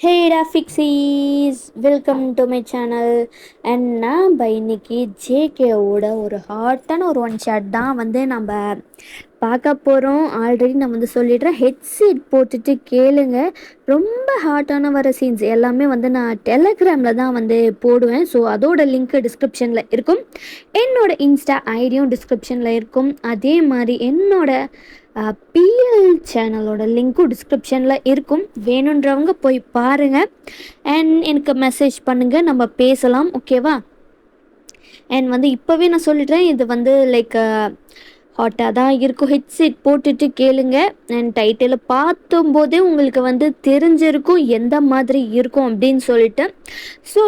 ஹேடா ஃபிக்ஸீஸ், welcome to my channel. And நம்ம இன்னைக்கு ஜேகேவோட ஒரு ஹாட்டான ஒரு ஒன் ஷாட் தான் நம்ம பார்க்க போகிறோம். ஆல்ரெடி நான் சொல்லிடுறேன், ஹெட்செட் போட்டுட்டு கேளுங்க. ரொம்ப ஹாட்டான வர சீன்ஸ் எல்லாமே நான் டெலகிராமில் தான் போடுவேன். ஸோ அதோட லிங்க் டிஸ்கிரிப்ஷனில் இருக்கும். என்னோட இன்ஸ்டா ஐடியும் டிஸ்கிரிப்ஷனில் இருக்கும். அதே மாதிரி என்னோட பிஎல் சேனலோட லிங்க்கும் டிஸ்கிரிப்ஷனில் இருக்கும். வேணுன்றவங்க போய் பாருங்கள். அண்ட் எனக்கு மெசேஜ் பண்ணுங்கள், நம்ம பேசலாம். ஓகேவா? அண்ட் இப்போவே நான் சொல்லிடுறேன், இது லைக் ஹாட்டாக தான் இருக்கும். ஹெட்செட் போட்டுட்டு கேளுங்க. அண்ட் டைட்டில் பார்த்தும்போதே உங்களுக்கு தெரிஞ்சிருக்கும் எந்த மாதிரி இருக்கும் அப்படின்னு சொல்லிட்டு. ஸோ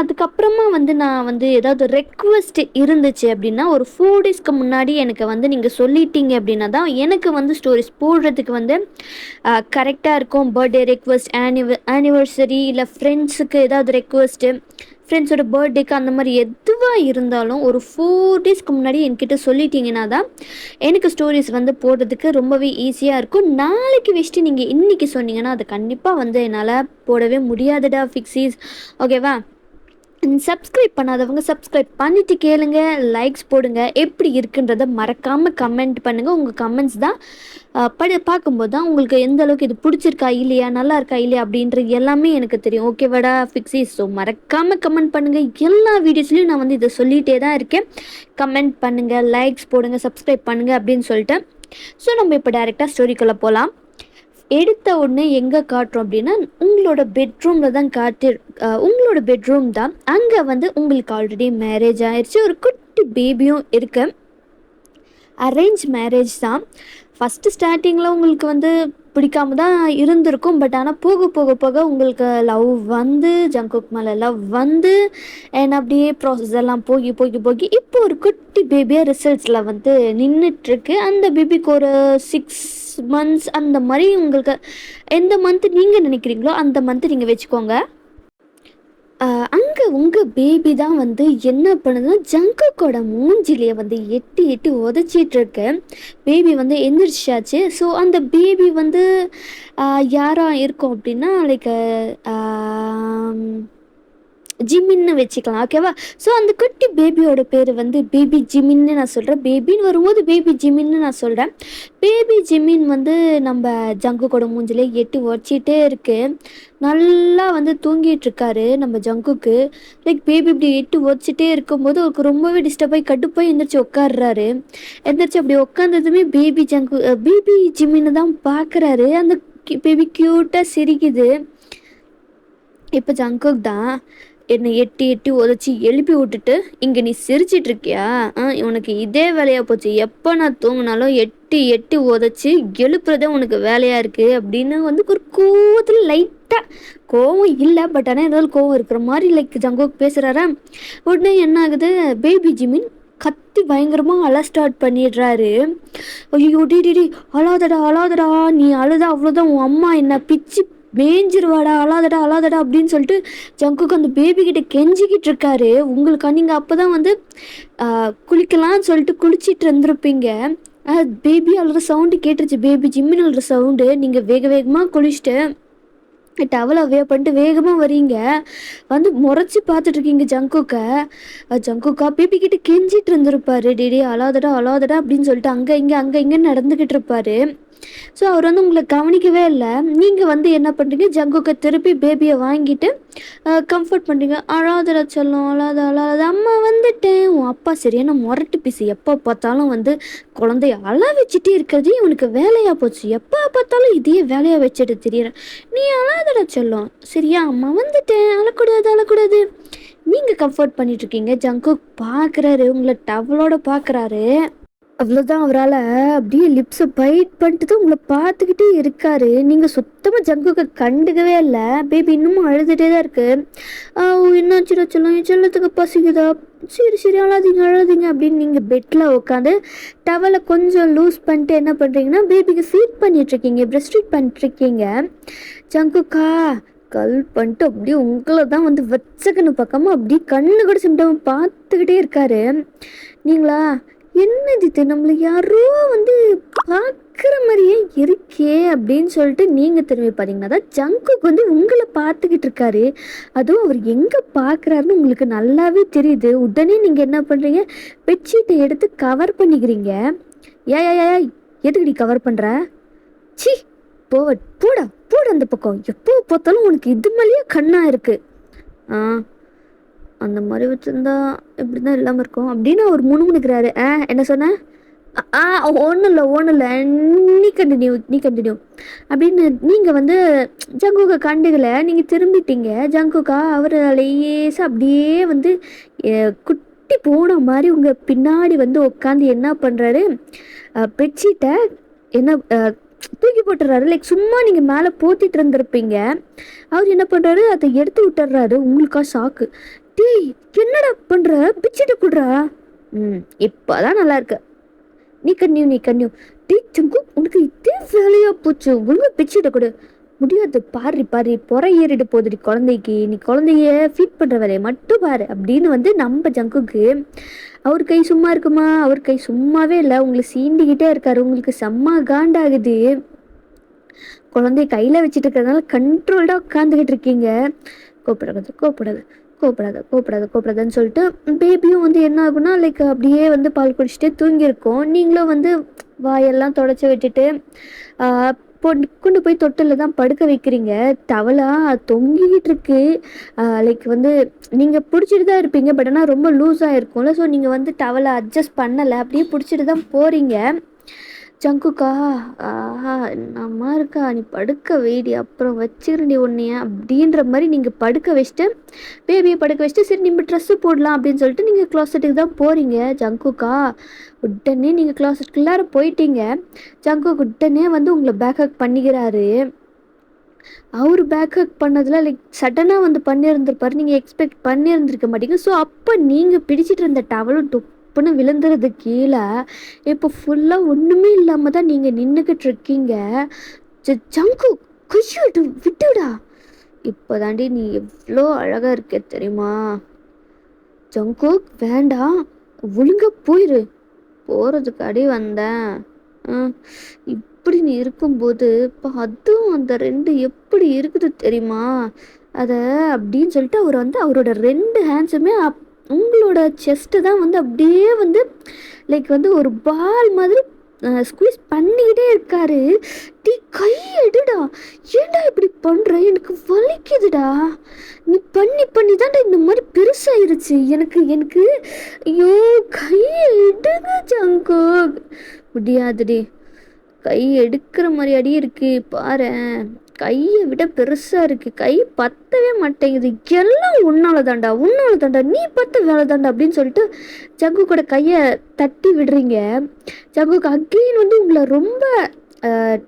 அதுக்கப்புறமா நான் ஏதாவது ரெக்வெஸ்ட் இருந்துச்சு அப்படின்னா, ஒரு 4 டேஸ்க்கு முன்னாடி எனக்கு நீங்கள் சொல்லிட்டீங்க அப்படின்னா தான் எனக்கு ஸ்டோரிஸ் போடுறதுக்கு கரெக்டாக இருக்கும். பர்த்டே ரெக்வெஸ்ட், ஆனிவர்சரி, இல்லை ஃப்ரெண்ட்ஸுக்கு ஏதாவது ரெக்வெஸ்ட்டு, ஃப்ரெண்ட்ஸோட பர்த்டேக்கு, அந்த மாதிரி எதுவாக இருந்தாலும் ஒரு 4 டேஸ்க்கு முன்னாடி என்கிட்ட சொல்லிட்டீங்கன்னா தான் எனக்கு ஸ்டோரிஸ் போடுறதுக்கு ரொம்பவே ஈஸியாக இருக்கும். நாளைக்கு வச்சுட்டு நீங்கள் இன்றைக்கி சொன்னீங்கன்னா அது கண்டிப்பாக என்னால் போடவே முடியாதுடா ஃபிக்ஸீஸ். ஓகேவா? சப்ஸ்கிரைப் பண்ணாதவங்க சப்ஸ்கிரைப் பண்ணிவிட்டு கேளுங்க, லைக்ஸ் போடுங்க. எப்படி இருக்குன்றதை மறக்காமல் கமெண்ட் பண்ணுங்கள். உங்கள் கமெண்ட்ஸ் தான் பார்க்கும்போது தான் உங்களுக்கு எந்த அளவுக்கு இது பிடிச்சிருக்கா இல்லையா, நல்லா இருக்கா இல்லையா அப்படின்றது எல்லாமே எனக்கு தெரியும். ஓகேவாடா ஃபிக்ஸிஸ்? ஸோ மறக்காமல் கமெண்ட் பண்ணுங்கள். எல்லா வீடியோஸ்லையும் நான் இதை சொல்லிகிட்டே தான் இருக்கேன். கமெண்ட் பண்ணுங்கள், லைக்ஸ் போடுங்க, சப்ஸ்கிரைப் பண்ணுங்கள் அப்படின்னு சொல்லிட்டு. ஸோ நம்ம இப்போ டைரெக்டாக ஸ்டோரிக்குள்ளே போகலாம். எடுத்த உடனே எங்கே காட்டுறோம் அப்படின்னா, உங்களோட பெட்ரூமில் தான் உங்களோட பெட்ரூம் தான். அங்கே உங்களுக்கு ஆல்ரெடி மேரேஜ் ஆயிடுச்சு, ஒரு குட்டி பேபியும் இருக்கு. அரேஞ்ச் மேரேஜ் தான். ஃபஸ்ட்டு ஸ்டார்டிங்கில் உங்களுக்கு பிடிக்காம தான் இருந்திருக்கும். பட் ஆனால் போக போக போக உங்களுக்கு லவ் ஜங்குக் மேலே லவ் அண்ட் அப்படியே ப்ராசஸ் எல்லாம் போகி போகி போகி இப்போ ஒரு குட்டி பேபியாக ரிசல்ட்ஸில் நின்றுட்டுருக்கு. அந்த பேபிக்கு ஒரு 6 months அந்த மாதிரி. உங்களுக்கு எந்த மந்த்து நீங்கள் நினைக்கிறீங்களோ அந்த மந்த்து நீங்கள் வச்சுக்கோங்க. அங்கே உங்கள் பேபி தான் என்ன பண்ணுதுன்னா, ஜங்குக்கோட மூஞ்சிலேயே எட்டி எட்டி உதச்சிட்ருக்கு. பேபி எந்திரிச்சாச்சு. ஸோ அந்த பேபி யாராக இருக்கும் அப்படின்னா, லைக் ஜிமின்னு வச்சுக்கலாம். ஓகேவா? ஸோ அந்த குட்டி பேபியோட பேர் பேபி ஜிமின்னு நான் சொல்கிறேன். பேபின்னு வரும்போது பேபி ஜிமின்னு நான் சொல்கிறேன். பேபி ஜிமின் நம்ம ஜங்குக்கோட மூஞ்சிலே எட்டு உடச்சிட்டே இருக்குது. நல்லா தூங்கிட்டுருக்காரு நம்ம ஜங்குக்கு. லைக் பேபி இப்படி எட்டு உடச்சிட்டே இருக்கும்போது அவருக்கு ரொம்பவே டிஸ்டர்ப் ஆகி கடுப்பாக எந்திரிச்சு உட்காடுறாரு. எந்திரிச்சு அப்படி உட்காந்ததுமே பேபி ஜிமின்னு தான் பார்க்குறாரு. அந்த பேபி க்யூட்டாக சிரிக்குது. இப்போ ஜங்குக் தான் என்னை எட்டி எட்டி உதச்சி எழுப்பி விட்டுட்டு, இங்கே நீ சிரிச்சிட்ருக்கியா? உனக்கு இதே வேலையாக போச்சு. எப்போ நான் தூங்கினாலும் எட்டி எட்டி உதச்சி எழுப்புறதே உனக்கு வேலையாக இருக்குது அப்படின்னு ஒரு கோவத்தில் லைட்டாக, கோவம் இல்லை பட் ஆனால் ஏதாவது கோவம் இருக்கிற மாதிரி லைக் ஜங்கோக் பேசுகிறாரா. உடனே என்ன ஆகுது, பேபி ஜிமின் கத்தி பயங்கரமாக அழ ஸ்டார்ட் பண்ணிடுறாரு. ஐயோ டிடி அழாதடா, நீ அழுதா அவ்வளோதான், உன் அம்மா என்ன பிச்சு மேஞ்சிருவாடா, அழாதடா அப்படின்னு சொல்லிட்டு ஜங்குக்கு அந்த பேபி கிட்ட கெஞ்சிக்கிட்டு இருக்காரு. உங்களுக்கு நீங்கள் அப்போ தான் குளிக்கலாம்னு சொல்லிட்டு குளிச்சிட்டு இருந்திருப்பீங்க. பேபி அழுற சவுண்டு கேட்டுருச்சு, பேபி ஜிம்மின் அழுற சவுண்டு. நீங்கள் வேகமாக குளிச்சுட்டு டவலை பண்ணிட்டு வேகமாக வரீங்க. முறைச்சி பார்த்துட்ருக்கீங்க ஜங்குக்கா பேபி கிட்ட கெஞ்சிட்டு இருந்திருப்பாரு. டேடி அழாதடா அப்படின்னு சொல்லிட்டு அங்கே இங்கே நடந்துக்கிட்டு இருப்பாரு. ஸோ அவர் உங்களை கவனிக்கவே இல்லை. நீங்கள் என்ன பண்ணுறீங்க, ஜங்குக்கை திருப்பி பேபியை வாங்கிட்டு கம்ஃபர்ட் பண்ணுறீங்க. அழாதடா சொல்லும், அழாத அம்மா வந்துட்டேன். உன் அப்பா சரியான முரட்டு பீஸு, எப்போ பார்த்தாலும் குழந்தைய அழ வச்சுட்டே இருக்கிறது இவனுக்கு வேலையாக போச்சு. எப்போ பார்த்தாலும் இதையே வேலையாக வச்சுட்டு தெரியுறேன். நீ அழாதடா சொல்லும், சரியா? அம்மா வந்துட்டேன், அழக்கூடாது. நீங்கள் கம்ஃபர்ட் பண்ணிட்டுருக்கீங்க. ஜங்குக் பார்க்குறாரு, உங்களை டவலோட பார்க்குறாரு. அவ்வளோதான், அவரால் அப்படியே லிப்ஸை பைட் பண்ணிட்டு தான் உங்களை பார்த்துக்கிட்டே இருக்காரு. நீங்கள் சுத்தமாக ஜங்குக்கு கண்டுக்கவே இல்லை. பேபி இன்னமும் அழுதுகிட்டே தான் இருக்குது. என்னாச்சுடா சொல்லும், என் செல்லத்துக்கு பசிக்குதா? சரி அழாதீங்க அப்படின்னு நீங்கள் பெட்டில் உட்காந்து டவலை கொஞ்சம் லூஸ் பண்ணிட்டு என்ன பண்ணுறீங்கன்னா, பேபிக்கு ஃபீட் பண்ணிட்டுருக்கீங்க, பிரஸ்ட் ஃபீட் பண்ணிட்டுருக்கீங்க. ஜங்குக்கா கல் பண்ணிட்டு அப்படியே உங்களை தான் வச்சக்கன்னு பக்கமாக அப்படியே கண்ணு கூட சிம்டம் பார்த்துக்கிட்டே இருக்காரு. நீங்களா, என்னது இது, நம்மளை யாரோ இருக்கிற மாதிரியே இருக்கே அப்படின்னு சொல்லிட்டு நீங்கள் திரும்பி பார்த்தீங்கன்னா தான் ஜங்குக் வந்து உங்களை பார்த்துக்கிட்டு இருக்காரு. அதுவும் அவர் எங்கே பார்க்குறாருன்னு உங்களுக்கு நல்லாவே தெரியுது. உடனே நீங்கள் என்ன பண்ணுறீங்க, பெட்ஷீட்டை எடுத்து கவர் பண்ணிக்கிறீங்க. ஏய் எதுக்குடி கவர் பண்ணுற? சி போடா போட அந்த பக்கம். எப்போ பார்த்தாலும் உனக்கு இது மேலேயே கண்ணா இருக்கு. அந்த மாதிரி வச்சுருந்தா இப்படி தான் இல்லாமல் இருக்கும் அப்படின்னு அவர் முணுமுணுக்கிறாரு. என்ன சொன்ன? ஒன்றும் இல்லை நீ கண்டினியூ அப்படின்னு நீங்கள் வந்து ஜங்குக்கை கண்டுக்கலை. நீங்கள் திரும்பிட்டீங்க. ஜங்குக்கா அவர் லேசாக அப்படியே வந்து குட்டி போன மாதிரி உங்கள் பின்னாடி வந்து உட்காந்து என்ன பண்ணுறாரு, பெட்ஷீட்டை என்ன தூக்கி போட்டுறாரு. லைக் சும்மா நீங்கள் மேலே போத்திட்டு இருந்திருப்பீங்க. அவர் என்ன பண்ணுறாரு, அதை எடுத்து விட்டுறாரு. உங்களுக்கா ஷாக்கு. டேய் என்னடா பண்ணுற, பெட்ஷீட்டை கொடுறா. இப்போதான் நல்லா இருக்கு. நீ கன்னியூ. டீ ஜங்கு, உனக்கு இதே வேலையா போச்சு. ஒழுங்கா பெட்ஷீட்டை கொடு. முடியாது, பாரு பொற ஏறிட்டு போகுதுடி குழந்தைக்கு. நீ குழந்தைய ஃபீட் பண்ணுற வேலையை மட்டும் பாரு அப்படின்னு வந்து நம்ம ஜங்குக்கு அவர் கை சும்மா இருக்குமா? அவர் கை சும்மாவே இல்லை, உங்களை சீண்டிக்கிட்டே இருக்காரு. உங்களுக்கு செம்ம காண்டாகுது. குழந்தைய கையில் வச்சுட்டு இருக்கிறதுனால கண்ட்ரோல்டாக உட்காந்துக்கிட்டு இருக்கீங்க. கோப்படாதுன்னு சொல்லிட்டு பேபியும் வந்து என்ன ஆகுனா லைக் அப்படியே வந்து பால் குடிச்சிட்டு தூங்கியிருக்கோம். நீங்களும் வந்து வாயெல்லாம் தொடச்சி விட்டுட்டு கொண்டு போய் தொட்டில் தான் படுக்க வைக்கிறீங்க. தவளா தொங்கிக்கிட்டு இருக்கு. லைக் வந்து நீங்கள் பிடிச்சிட்டு தான் இருப்பீங்க, பட் ஆனால் ரொம்ப லூஸாக இருக்கும்ல. ஸோ நீங்கள் வந்து டவலை அட்ஜஸ்ட் பண்ணலை, அப்படியே பிடிச்சிட்டு தான் போகிறீங்க. ஜங்குக்கா, என்னம்மா இருக்கா, நீ படுக்க வைடி, அப்புறம் வச்சுக்கிறண்டி உன்னைய அப்படின்ற மாதிரி நீங்கள் படுக்க வச்சுட்டு பேபியை படுக்க வச்சுட்டு சரி நம்ம ட்ரெஸ்ஸு போடலாம் அப்படின்னு சொல்லிட்டு நீங்கள் க்ளாசெட்டுக்கு தான் போகிறீங்க. ஜங்குக்கா உடனே நீங்கள் க்ளாசெட்டுக்குள்ளார போயிட்டீங்க. ஜங்குக்கு உடனே வந்து உங்களை பேக்கப் பண்ணிக்கிறாரு. அவர் பேக்கப் பண்ணதில் லைக் சடனாக வந்து பண்ணியிருந்திருப்பாரு. நீங்கள் எக்ஸ்பெக்ட் பண்ணியிருந்திருக்க மாட்டீங்க. ஸோ அப்போ நீங்கள் பிடிச்சிட்டு இருந்த டவலும் டொப்புன்னு விழுந்துறது கீழே. இப்போ ஃபுல்லாக ஒன்றுமே இல்லாமல் தான் நீங்கள் நின்றுக்கிட்டு இருக்கீங்க. ஜங்கு குஷிட்டு விட்டுடா. இப்போ தாண்டி நீ எவ்வளோ அழகாக இருக்க தெரியுமா? ஜங்கு வேண்டாம், ஒழுங்காக போயிரு. போகிறதுக்காடி வந்தேன். இப்படி நீ இருக்கும்போது இப்போ அதுவும் அந்த 2 எப்படி இருக்குது தெரியுமா? அதை அப்படின்னு சொல்லிட்டு அவர் வந்து அவரோட 2 ஹேண்ட்ஸுமே உங்களோட செஸ்ட்டு தான் வந்து அப்படியே வந்து லைக் வந்து ஒரு பால் மாதிரி ஸ்குவீஸ் பண்ணிக்கிட்டே இருக்காரு. டீ கை எடுடா, ஏன்டா இப்படி பண்ணுற, எனக்கு வலிக்குதுடா. நீ பண்ணி தான்டா இந்த மாதிரி பெருசாயிருச்சு. எனக்கு ஐயோ கையை எடுங்க ஜங்கு. முடியாதுடி, கை எடுக்கிற மாதிரி அடி இருக்கு பாரு. கையை விட பெருசாக இருக்குது, கை பத்தவே மாட்டேங்குது. எல்லாம் உன்னால தாண்டா நீ பத்த வேலை தாண்டா அப்படின்னு சொல்லிட்டு ஜங்கு கூட கையை தட்டி விடுறீங்க. ஜங்குக்கு அகெயின் வந்து உங்களை ரொம்ப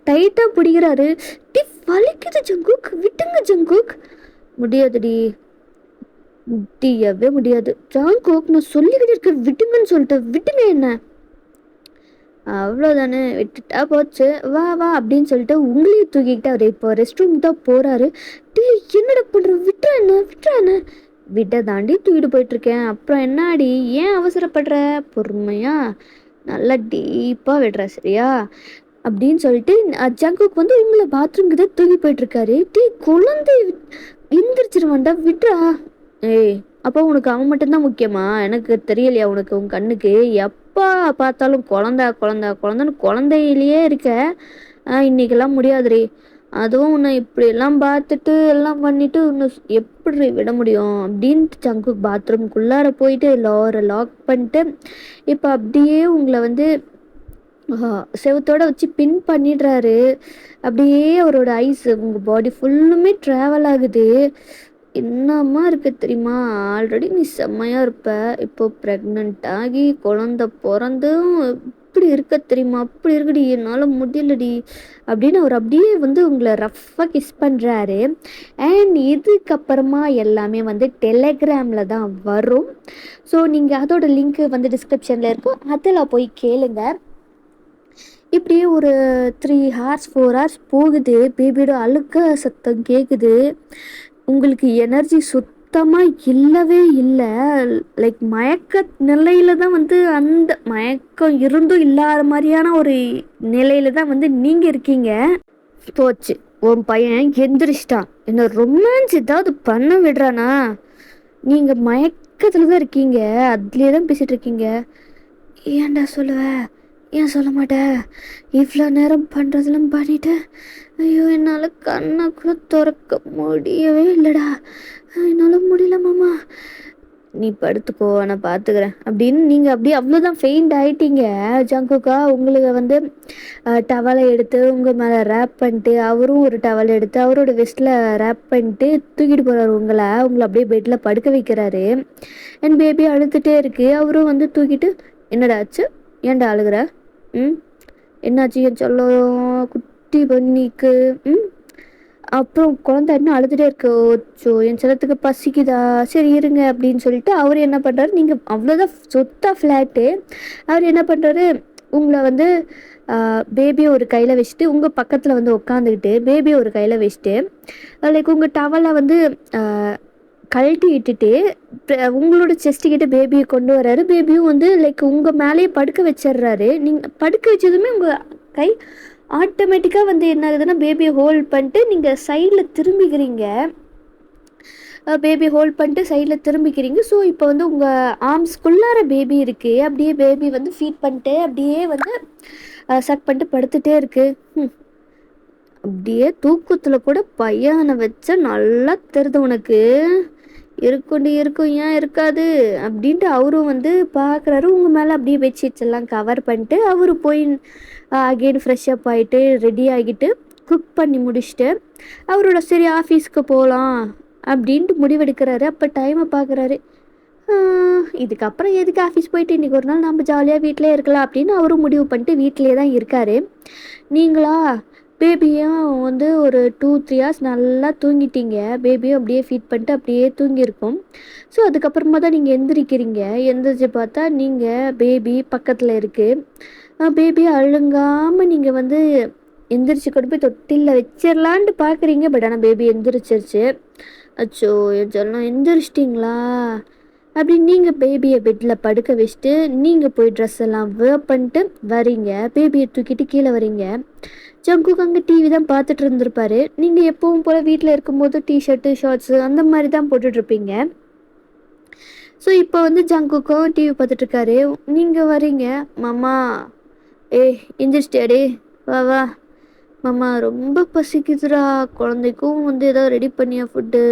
டைட்டாக பிடிக்கிறாரு. டி வலிக்குது ஜங்குக், விட்டுங்க ஜங்குக். முடியாதுடி, முடியவே முடியாது. ஜங்குக் நான் சொல்லிக்கிட்டு இருக்க, விட்டுங்கன்னு சொல்லிட்டு விட்டுங்க என்ன. அவ்வளோதானே, விட்டுட்டா போச்சு, வா அப்படின்னு சொல்லிட்டு உங்களையும் தூக்கிக்கிட்டு அவர் இப்போ ரெஸ்ட் ரூம் தான் போகிறாரு. டே என்னடா பண்ணுற, விட்டுறா என்ன. விட்ட தாண்டி தூக்கிட்டு போயிட்டுருக்கேன், அப்புறம் என்னாடி, ஏன் அவசரப்படுற, பொறுமையா நல்லா டீப்பாக விடுற சரியா அப்படின்னு சொல்லிட்டு ஜங்குக்கு வந்து உங்களை பாத்ரூம்க்கு தான் தூக்கி போயிட்டுருக்காரு. டீ குழந்தை எந்திரிச்சிருவான்டா, விட்றா. ஏய் அப்போ உனக்கு அவன் மட்டும்தான் முக்கியமா? எனக்கு தெரியலையா உனக்கு, உன் கண்ணுக்கு எப்போ பார்த்தாலும் குழந்தைன்னு குழந்தையிலேயே இருக்க. இன்னைக்கெல்லாம் முடியாதுரி. அதுவும் உன்னை இப்படியெல்லாம் பார்த்துட்டு எல்லாம் பண்ணிட்டு உன்னை எப்படி விட முடியும் அப்படின்ட்டு ஜங்கு பாத்ரூம்குள்ளார போயிட்டு லோரை லாக் பண்ணிட்டு இப்போ அப்படியே உங்களை வந்து செவத்தோடு வச்சு பின் பண்ணிடுறாரு. அப்படியே அவரோட ஐஸ் உங்கள் பாடி ஃபுல்லுமே ட்ராவல் ஆகுது. என்னம்மா இருக்கு தெரியுமா, ஆல்ரெடி நீ செம்மையாக இருப்ப, இப்போ ப்ரெக்னென்ட் ஆகி குழந்த பிறந்தும் இப்படி இருக்க தெரியுமா, அப்படி இருக்குடி, என்னால் முடியலடி அப்படின்னு அவர் அப்படியே வந்து உங்களை ரஃப்பாக கிஸ் பண்ணுறாரு. அண்ட் இதுக்கப்புறமா எல்லாமே வந்து டெலகிராமில் தான் வரும். ஸோ நீங்கள் அதோட லிங்க்கு வந்து டிஸ்கிரிப்ஷனில் இருக்கும், அதில் போய் கேளுங்க. இப்படியே ஒரு 3 hours 4 hours போகுது. பேபியோட அழுக்க சத்தம் கேட்குது. உங்களுக்கு எனர்ஜி சுத்தமாக இல்லவே இல்லை. லைக் மயக்க நிலையில தான் வந்து அந்த மயக்கம் இருந்தும் இல்லாத மாதிரியான ஒரு நிலையில தான் வந்து நீங்கள் இருக்கீங்க. போச்சு, உன் பையன் எந்திரிச்சிட்டான். என்ன ரொமான்ஸ் ஏதாவது பண்ண விடுறானா? நீங்கள் மயக்கத்தில் தான் இருக்கீங்க, அதுலேயே தான் பேசிகிட்டு இருக்கீங்க. ஏன்டா சொல்லுவ? ஏன் சொல்ல மாட்டேன்? இவ்வளோ நேரம் பண்ணுறதெல்லாம் பண்ணிட்டு ஐயோ என்னால் கண்ணை கூட திறக்க முடியவே இல்லைடா. என்னால் முடியல மாமா. நீ படுத்துக்கோ, நான் பார்த்துக்கிறேன் அப்படின்னு நீங்கள் அப்படியே அவ்வளோதான் ஃபெயிண்ட் ஆகிட்டீங்க. ஜங்குக்கா உங்களுக்கு வந்து டவலை எடுத்து உங்கள் மேலே ரேப் பண்ணிட்டு, அவரும் ஒரு டவலை எடுத்து அவரோட வெஸ்ட்டில் ரேப் பண்ணிட்டு தூக்கிட்டு போகிறாரு. உங்களை அப்படியே பெட்டில் படுக்க வைக்கிறாரு. என் பேபி அழுதுகிட்டே இருக்குது. அவரும் வந்து தூக்கிட்டு என்னடா ஆச்சு, ஏன்டா அழுகிற? என்னாச்சு என் சொல்லும் குட்டி பண்ணிக்கு? அப்புறம் குழந்தை என்ன அழுதுகிட்டே இருக்கு. ஓச்சோ என் செல்லத்துக்கு பசிக்குதா, சரி இருங்க அப்படின்னு சொல்லிட்டு அவர் என்ன பண்ணுறாரு, நீங்கள் அவ்வளோதான் சொத்தாக ஃப்ளாட்டு. அவர் என்ன பண்ணுறாரு, உங்களை வந்து பேபியை ஒரு கையில் வச்சுட்டு உங்கள் பக்கத்தில் வந்து உட்காந்துக்கிட்டு பேபியை ஒரு கையில் வச்சுட்டு லைக் உங்கள் டவலை வந்து கழட்டி விட்டுட்டு உங்களோட செஸ்ட்டுக்கிட்ட பேபியை கொண்டு வர்றாரு. பேபியும் வந்து லைக் உங்கள் மேலேயே படுக்க வச்சிடுறாரு. நீங்கள் படுக்க வச்சதுமே உங்கள் கை ஆட்டோமேட்டிக்காக வந்து என்ன ஆகுதுன்னா பேபியை ஹோல்ட் பண்ணிட்டு நீங்கள் சைடில் திரும்பிக்கிறீங்க. பேபி ஹோல்ட் பண்ணிட்டு சைடில் திரும்பிக்கிறீங்க. ஸோ இப்போ வந்து உங்கள் ஆர்ம்ஸ்குள்ளார பேபி இருக்குது. அப்படியே பேபி வந்து ஃபீட் பண்ணிட்டு அப்படியே வந்து சக் பண்ணிட்டு படுத்துகிட்டே இருக்குது. அப்படியே தூக்கத்தில் கூட பையனை வச்ச நல்லா தெரியுது உனக்கு. இருக்கும், ஏன் இருக்காது அப்படின்ட்டு அவரும் வந்து பார்க்குறாரு. உங்கள் மேலே அப்படியே பெட்ஷீட்ஸ் எல்லாம் கவர் பண்ணிட்டு அவரு போய் அகெயின் ஃப்ரெஷ்அப் ஆகிட்டு ரெடி ஆகிட்டு குக் பண்ணி முடிச்சுட்டு அவரோட சரி ஆஃபீஸ்க்கு போகலாம் அப்படின்ட்டு முடிவெடுக்கிறாரு. அப்போ டைமை பார்க்குறாரு. இதுக்கப்புறம் எதுக்கு ஆஃபீஸ் போயிட்டு இன்றைக்கி ஒரு நாள் நம்ம ஜாலியாக வீட்டிலே இருக்கலாம் அப்படின்னு அவரும் முடிவு பண்ணிட்டு வீட்டிலே தான் இருக்கார். நீங்களா பேபியும் வந்து ஒரு 2-3 ஹவர்ஸ் நல்லா தூங்கிட்டீங்க. பேபியும் அப்படியே ஃபீட் பண்ணிட்டு அப்படியே தூங்கியிருக்கும். ஸோ அதுக்கப்புறமா தான் நீங்கள் எந்திரிக்கிறீங்க. எந்திரிச்சு பார்த்தா நீங்கள் பேபி பக்கத்தில் இருக்குது. பேபி அழுங்காமல் நீங்கள் வந்து எந்திரிச்சு கொண்டு போய் தொட்டிலில் வச்சிடலான்ட்டு பார்க்குறீங்க. பட் ஆனால் பேபி எந்திரிச்சிருச்சு. அச்சோ என் சொல்லம் எந்திரிச்சிட்டிங்களா அப்படின்னு நீங்கள் பேபியை பெட்டில் படுக்க வச்சுட்டு நீங்கள் போய் ட்ரெஸ் எல்லாம் வேர் பண்ணிட்டு வரீங்க. பேபியை தூக்கிட்டு கீழே வரீங்க. ஜங்குக்கு அங்கே டிவி தான் பார்த்துட்டு இருந்திருப்பாரு. நீங்கள் எப்பவும் போல் வீட்டில் இருக்கும்போது டிஷர்ட்டு ஷார்ட்ஸு அந்த மாதிரி தான் போட்டுட்ருப்பீங்க. ஸோ இப்போ வந்து ஜங்குக்கும் டிவி பார்த்துட்ருக்காரு. நீங்கள் வரீங்க. மாமா எந்திரிச்சிட்டியாடே, வா வா மாமா ரொம்ப பசிக்குதுடா, குழந்தைக்கும் வந்து ஏதோ ரெடி பண்ணியா ஃபுட்டு?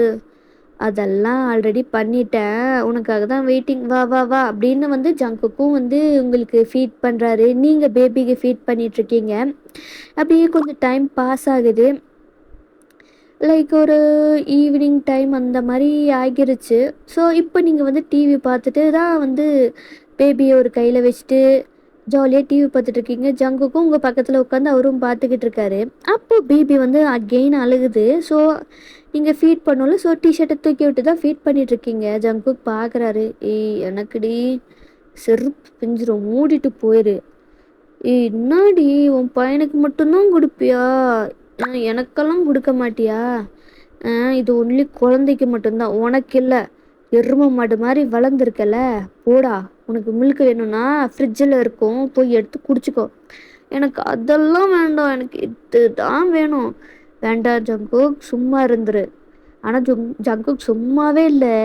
அதெல்லாம் ஆல்ரெடி பண்ணிட்டேன், உனக்காக தான் வெயிட்டிங், வா வா வா அப்படின்னு வந்து ஜங்குக்கும் வந்து உங்களுக்கு ஃபீட் பண்ணுறாரு. நீங்கள் பேபிக்கு ஃபீட் பண்ணிகிட்ருக்கீங்க. அப்படியே கொஞ்சம் டைம் பாஸ் ஆகுது. லைக் ஒரு ஈவினிங் டைம் அந்த மாதிரி ஆகிருச்சு. ஸோ இப்போ நீங்கள் வந்து டிவி பார்த்துட்டு தான் வந்து பேபியை ஒரு கையில் வச்சுட்டு ஜாலியாக டிவி பார்த்துட்ருக்கீங்க. ஜங்குக்கும் உங்கள் பக்கத்தில் உட்காந்து அவரும் பார்த்துக்கிட்டு இருக்காரு. அப்போது பேபி வந்து அகெயின் அழுகுது. ஸோ நீங்கள் ஃபீட் பண்ணல. ஸோ டிஷர்ட்டை தூக்கி விட்டு தான் ஃபீட் பண்ணிகிட்ருக்கீங்க. ஜங்குக் பார்க்குறாரு. எனக்குடி செருப்பு பிஞ்சிரும், மூடிட்டு போயிரு. என்னாடி உன் பையனுக்கு மட்டும்தான் கொடுப்பியா, எனக்கெல்லாம் கொடுக்க மாட்டியா? இது ஒன்லி குழந்தைக்கு மட்டும்தான், உனக்கு இல்லை. எருமை மாடு மாதிரி வளர்ந்துருக்கல, போடா. உனக்கு மில்க் வேணும்னா ஃப்ரிட்ஜில் இருக்கும், போய் எடுத்து குடிச்சிக்கோ. எனக்கு அதெல்லாம் வேண்டாம், எனக்கு இதுதான் வேணும். வேண்டாம் ஜங்குக், சும்மா இருந்துரு. ஆனால் ஜங்குக் சும்மாவே இல்லை.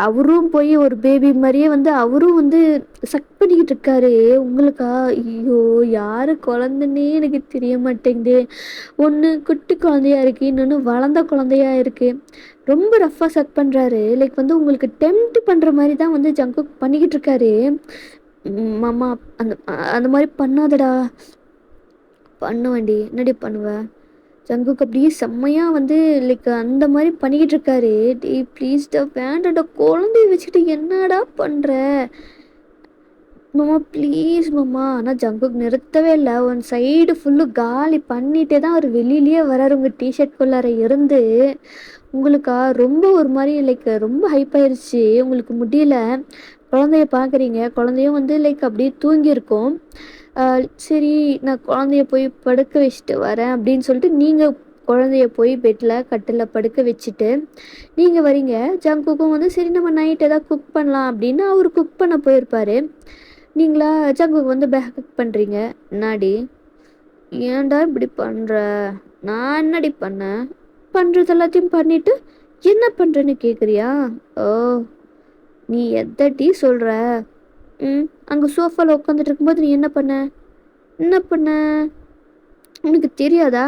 அவரும் போய் ஒரு பேபி மாதிரியே வந்து அவரும் வந்து சக் பண்ணிக்கிட்டு இருக்காரு. உங்களுக்கா? ஐயோ யாரு குழந்தைன்னே எனக்கு தெரிய மாட்டேங்குது. ஒன்று குட்டி குழந்தையா இருக்குது, இன்னொன்று வளர்ந்த குழந்தையா இருக்குது. ரொம்ப ரஃப்பாக சக் பண்ணுறாரு. லைக் வந்து உங்களுக்கு டெம்ப்ட் பண்ணுற மாதிரி தான் வந்து ஜங்குக் பண்ணிக்கிட்டு இருக்காரு. மாமா அந்த அந்த மாதிரி பண்ணாதடா. பண்ணுவேன்டி, என்னடி பண்ணுவேன்? ஜங்குக்கு அப்படியே செம்மையாக வந்து லைக் அந்த மாதிரி பண்ணிக்கிட்டு இருக்காரு. டே ப்ளீஸ்டா, வேண்டாடா, குழந்தைய வச்சுக்கிட்டு என்னடா பண்ணுற மாமா, ப்ளீஸ் மாமா. ஆனால் ஜங்குக்கு நிறுத்தவே இல்லை. ஒன் சைடு ஃபுல்லு காலி பண்ணிகிட்டே தான் அவர் வெளியிலேயே வராரு. உங்கள் டிஷர்ட்குள்ளார இருந்து உங்களுக்கா ரொம்ப ஒரு மாதிரி லைக் ரொம்ப ஹைப் ஆயிடுச்சு. உங்களுக்கு முடியல. குழந்தைய பார்க்குறீங்க. குழந்தையும் வந்து லைக் அப்படியே தூங்கியிருக்கோம். சரி நான் குழந்தைய போய் படுக்க வச்சுட்டு வரேன் அப்படின்னு சொல்லிட்டு நீங்கள் குழந்தைய போய் பெட்டில் கட்டில் படுக்க வச்சுட்டு நீங்கள் வரீங்க. ஜங்குக்கும் வந்து சரி நம்ம நைட் ஏதாவது குக் பண்ணலாம் அப்படின்னு அவர் குக் பண்ண போயிருப்பார். நீங்களா ஜங்குக்கு வந்து பேக் குக் பண்ணுறீங்க. என்னாடி ஏன்டா இப்படி பண்ணுற? நான் என்னடி பண்ணேன்? பண்ணுறது எல்லாத்தையும் பண்ணிட்டு என்ன பண்ணுறேன்னு கேட்குறியா? ஓ, நீ எதடி சொல்கிற? அங்கே சோஃபாவில் உட்காந்துட்டு இருக்கும்போது நீ என்ன பண்ண? என்ன பண்ண உனக்கு தெரியாதா?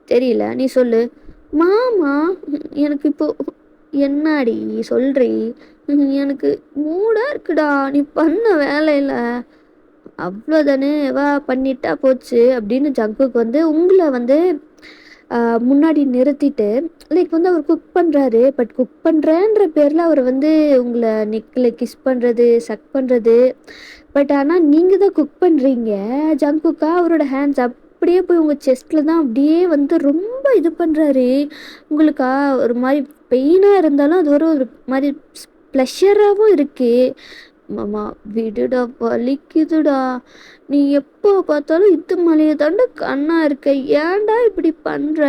தெரியல, நீ சொல்லு. மாமா, எனக்கு இப்போ என்னாடி சொல்றி? எனக்கு மூடாக இருக்குடா, நீ பண்ண வேலையில் அவ்வளோதானே, வா பண்ணிட்டா போச்சு அப்படின்னு ஜங்குக்கு வந்து உங்களை வந்து முன்னாடி நிறுத்திட்டு லைக் வந்து அவர் குக் பண்ணுறாரு. பட் குக் பண்ணுறேன்ற பேரில் அவர் வந்து உங்களை நெக்கில் கிஸ் பண்ணுறது, சக் பண்ணுறது. பட் ஆனால் நீங்கள் தான் குக் பண்ணுறீங்க. ஜங்குக்கா அவரோட ஹேண்ட்ஸ் அப்படியே போய் உங்கள் செஸ்ட்டில் தான் அப்படியே வந்து ரொம்ப இது பண்ணுறாரு. உங்களுக்கா ஒரு மாதிரி பெயினாக இருந்தாலும் அது ஒரு மாதிரி ப்ளஷராகவும் இருக்குது. மாமா விடுடா, வலிக்குதுடா. நீ எப்போ பார்த்தாலும் இது மலையை தாண்ட கண்ணா இருக்க, ஏன்டா இப்படி பண்ணுற?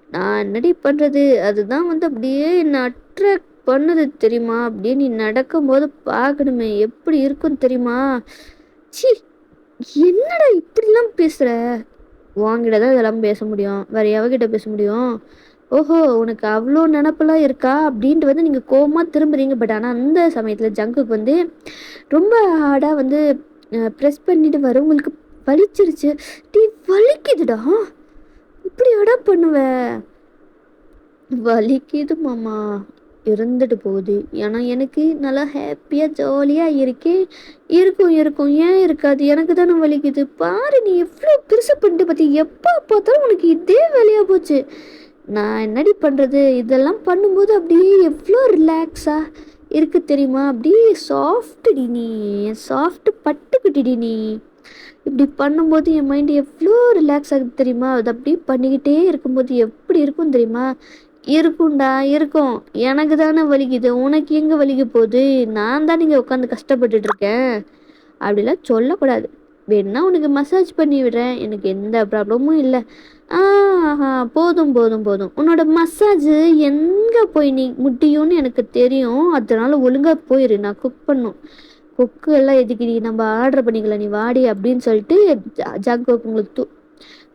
நான் என்னடி பண்ணுறது? அதுதான் வந்து அப்படியே என்னை அட்ராக்ட் பண்ணுது தெரியுமா? அப்படியே நீ நடக்கும்போது பார்க்கணுமே, எப்படி இருக்குன்னு தெரியுமா? சி, என்னடா இப்படிலாம் பேசுகிற? உன்கிட்ட தான் இதெல்லாம் பேச முடியும், வேற எவகிட்ட பேச முடியும்? ஓஹோ, உனக்கு அவ்வளோ நினப்பெல்லாம் இருக்கா அப்படின்ட்டு வந்து நீங்கள் கோவமாக திரும்புறீங்க. பட் ஆனால் அந்த சமயத்தில் ஜங்குக்கு வந்து ரொம்ப ஹார்டாக வந்து ப்ரெஸ் பண்ணிட்டு வர உங்களுக்கு வலிச்சிருச்சு. டீ வலிக்குதுடா, இப்படி அடா பண்ணுவ? வலிக்குது மாமா, இருந்துட்டு போகுது. ஏன்னா எனக்கு நல்லா ஹாப்பியாக ஜாலியாக இருக்கேன். இருக்கும் இருக்கும், ஏன் இருக்காது? எனக்கு தானே வலிக்குது. பாரு, நீ எவ்வளோ பெருசு பண்ணிட்டு பார்த்தி, எப்போ பார்த்தாலும் உனக்கு இதே வேலையாக போச்சு. நான் என்னடி பண்ணுறது? இதெல்லாம் பண்ணும்போது அப்படியே எவ்வளோ ரிலாக்ஸாக இருக்குது தெரியுமா? அப்படியே சாஃப்ட்டுடி நீ, சாஃப்ட்டு பட்டுக்கிட்டுடி நீ. இப்படி பண்ணும்போது என் மைண்டு எவ்வளோ ரிலாக்ஸ் ஆகுது தெரியுமா? அது அப்படியே பண்ணிக்கிட்டே இருக்கும்போது எப்படி இருக்கும் தெரியுமா? இருக்கும்டா, இருக்கும். எனக்கு தானே வலிக்குது, உனக்கு எங்கே வலிக்க போகுது? நான் தான் இங்கே உட்காந்து கஷ்டப்பட்டுட்ருக்கேன். அப்படிலாம் சொல்லக்கூடாது. வேணுன்னா உனக்கு மசாஜ் பண்ணி விடுறேன், எனக்கு எந்த ப்ராப்ளமும் இல்லை. ஆஹா, போதும் போதும் போதும். உன்னோட மசாஜ் எங்கே போய் நீ முடியும்னு எனக்கு தெரியும். அதனால ஒழுங்காக போயிரு, நான் குக் பண்ணும். குக்கு எல்லாம் எதுக்குடி, நம்ம ஆர்டர் பண்ணிக்கலாம், நீ வாடி அப்படின்னு சொல்லிட்டு ஜாங்கோக் உங்களுக்கு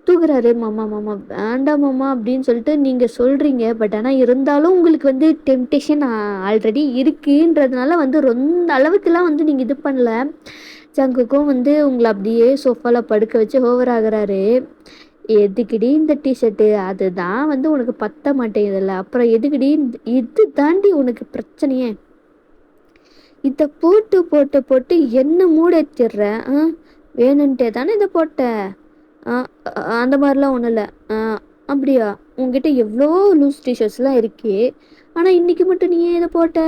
தூக்குறாரு. மாமா மாமா வேண்டாம் மாமா அப்படின்னு சொல்லிட்டு நீங்கள் சொல்கிறீங்க. பட் ஆனால் இருந்தாலும் உங்களுக்கு வந்து டெம்டேஷன் ஆல்ரெடி இருக்குன்றதுனால வந்து ரொம்ப அளவுக்குலாம் வந்து நீங்கள் இது பண்ணல. ஜங்குக்கும் வந்து உங்களை அப்படியே சோஃபாவில் படுக்க வச்சு ஓவர் ஆகுறாரு. எதுக்குடி இந்த டிஷர்ட்டு? அதுதான் வந்து உனக்கு பத்த மாட்டேங்குதுல்ல, அப்புறம் எதுக்குடி இது தாண்டி உனக்கு பிரச்சனையே? இதை போட்டு போட்டு போட்டு என்ன மூடேற்றிடுற? வேணுன்ட்டே தானே இதை போட்ட? அந்த மாதிரிலாம் ஒன்றும் இல்லை. அப்படியா? உங்ககிட்ட எவ்வளோ லூஸ் டிஷர்ட்ஸ்லாம் இருக்கே, ஆனால் இன்றைக்கி மட்டும் நீ ஏன் இதை போட்ட?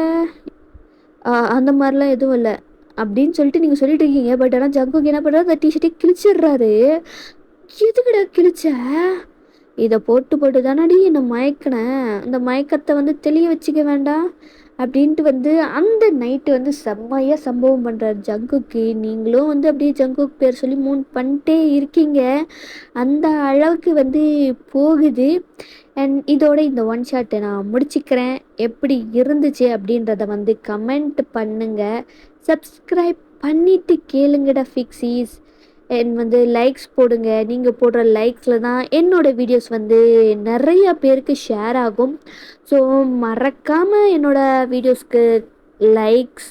அந்த மாதிரிலாம் எதுவும் இல்லை அப்படின்னு சொல்லிட்டு நீங்கள் சொல்லிட்டு இருக்கீங்க. பட் ஆனால் ஜங்குக்கு என்ன பண்ணுறாரு, அந்த டிஷர்ட்டை கிழிச்சிடுறாரு. எதுக்குடா கிழிச்ச? இதை போட்டு போட்டு தானடி என்னை மயக்கினேன். இந்த மயக்கத்தை வந்து தெளிய வச்சுக்க வேண்டாம் அப்படின்ட்டு வந்து அந்த நைட்டு வந்து செம்மையாக சம்பவம் பண்ணுறாரு ஜங்குக்கு. நீங்களும் வந்து அப்படியே ஜங்குக்கு பேர் சொல்லி மூன் பண்ணிட்டே இருக்கீங்க. அந்த அளவுக்கு வந்து போகுது. அண்ட் இதோட இந்த ஒன் ஷாட்டை நான் முடிச்சுக்கிறேன். எப்படி இருந்துச்சு அப்படின்றத வந்து கமெண்ட் பண்ணுங்கள். சப்ஸ்கிரைப் பண்ணிவிட்டு கேளுங்கடா ஃபிக்ஸீஸ். அண்ட் வந்து லைக்ஸ் போடுங்க. நீங்கள் போடுற லைக்ஸில் தான் என்னோடய வீடியோஸ் வந்து நிறையா பேருக்கு ஷேர் ஆகும். ஸோ மறக்காமல் என்னோடய வீடியோஸ்க்கு லைக்ஸ்,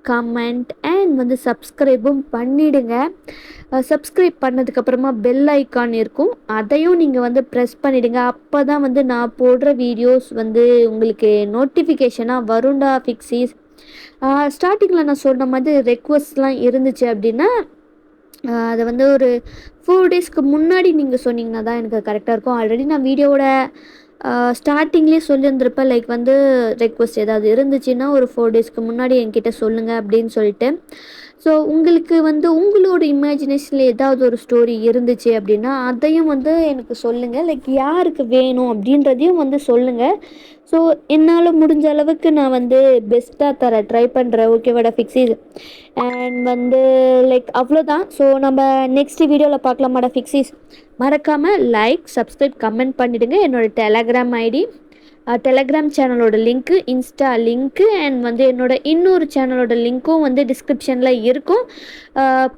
கமெண்ட் அண்ட் வந்து சப்ஸ்கிரைபும் பண்ணிவிடுங்க. சப்ஸ்கிரைப் பண்ணதுக்கப்புறமா பெல் ஐக்கான் இருக்கும், அதையும் நீங்கள் வந்து ப்ரெஸ் பண்ணிவிடுங்க. அப்போ தான் வந்து நான் போடுற வீடியோஸ் வந்து உங்களுக்கு நோட்டிஃபிகேஷனாக வரும்டா ஃபிக்ஸீஸ். ஸ்டார்டிங்கில் நான் சொன்ன மாதிரி ரெக்வஸ்ட்லாம் இருந்துச்சு அப்படின்னா அதை வந்து ஒரு 4 டேஸ்க்கு முன்னாடி நீங்கள் சொன்னீங்கன்னா தான் எனக்கு கரெக்டாக இருக்கும். ஆல்ரெடி நான் வீடியோவோட ஸ்டார்டிங்லேயே சொல்லியிருந்திருப்பேன். லைக் வந்து ரெக்வஸ்ட் ஏதாவது இருந்துச்சுன்னா ஒரு 4 டேஸ்க்கு முன்னாடி என்கிட்ட சொல்லுங்கள் அப்படின்னு சொல்லிட்டு. ஸோ உங்களுக்கு வந்து உங்களோட இமேஜினேஷனில் ஏதாவது ஒரு ஸ்டோரி இருந்துச்சு அப்படின்னா அதையும் வந்து எனக்கு சொல்லுங்கள். லைக் யாருக்கு வேணும் அப்படின்றதையும் வந்து சொல்லுங்கள். ஸோ என்னால் முடிஞ்ச அளவுக்கு நான் வந்து பெஸ்ட்டாக ட்ரை பண்ணுறேன். ஓகேவாடா ஃபிக்ஸிஸ்? அண்ட் வந்து லைக் அவ்வளோதான். ஸோ நம்ம நெக்ஸ்ட் வீடியோவில் பார்க்கலாமாடா ஃபிக்ஸிஸ்? மறக்காமல் லைக், சப்ஸ்கிரைப், கமெண்ட் பண்ணிவிடுங்க. என்னோடய டெலகிராம் ஐடி, டெலகிராம் சேனலோட லிங்க்கு, இன்ஸ்டா லிங்க்கு அண்ட் வந்து என்னோட இன்னொரு சேனலோட லிங்க்கும் வந்து டிஸ்கிரிப்ஷனில் இருக்கும்.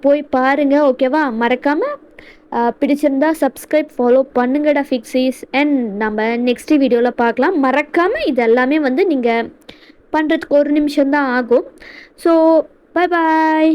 போய் பாருங்கள். ஓகேவா? மறக்காமல் பிடிச்சிருந்தா சப்ஸ்கிரைப், ஃபாலோ பண்ணுங்கடா ஃபிக்ஸிஸ். அண்ட் நம்ம நெக்ஸ்ட் வீடியோவில் பார்க்கலாம். மறக்காமல் இது எல்லாமே வந்து நீங்கள் பண்ணுறதுக்கு 1 நிமிஷம்தான் ஆகும். So bye bye.